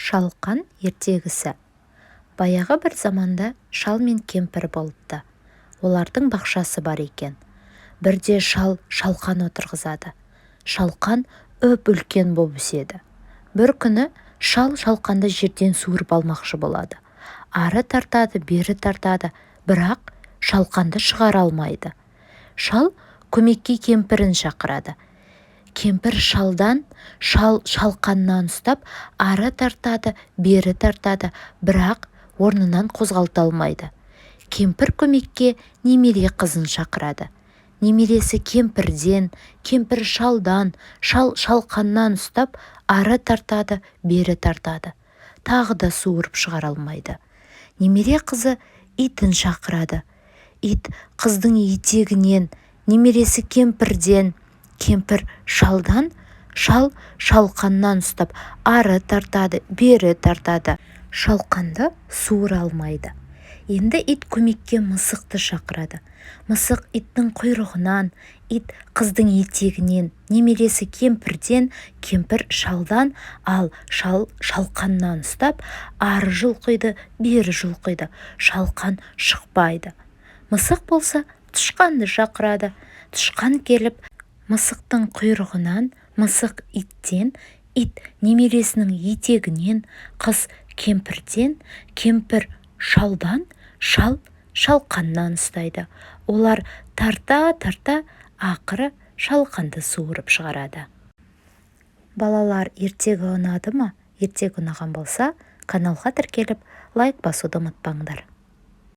Шалқан ертегісі. Баяғы бір заманда шал мен кемпір болыпты. Олардың бақшасы бар екен. Бірде шал шалқан отырғызады. Шалқан өп үлкен боп өседі. Бір күні шал шалқанды жерден суырып алмақшы болады. Ары тартады, бері тартады, бірақ шалқанды шығара алмайды. Шал көмекке кемпірін шақырады. Кемпір шалдан, шал шалқаннан ұстап, ары тартады, бері тартады, бірақ орнынан қозғалта алмайды. Кемпір көмекке немере қызын шақырады. Немересі кемпірден, кемпір шалдан, шал шалқаннан ұстап, ары тартады, бері тартады. Тағы да суырып шығара алмайды. Немере қызы итін шақырады. Ит қыздың етегінен, немересі кемпірден, кемпір шалдан, шал шалқаннан ұстап, ары тартады, бері тартады. Шалқанды суыра алмайды. Енді ит көмекке мысықты шақырады. Мысық иттің құйрығынан, ит қыздың етегінен, немересі кемпірден, кемпір шалдан, ал шал шалқаннан ұстап, ары жұлқиды, бері жұлқиды. Шалқан шықпайды. Мысық болса тышқанды шақырады. Тышқан келіп, мысықтың құйрығынан, мысық иттен, ит немересінің етегінен, қыз кемпірден, кемпір шалдан, шал шалқаннан ұстайды. Олар тарта-тарта ақыры шалқанды суырып шығарады. Балалар, ертегі ұнады ма? Ертегі ұнаған болса, каналға тіркеліп, лайк басуды ұмытпаңдар.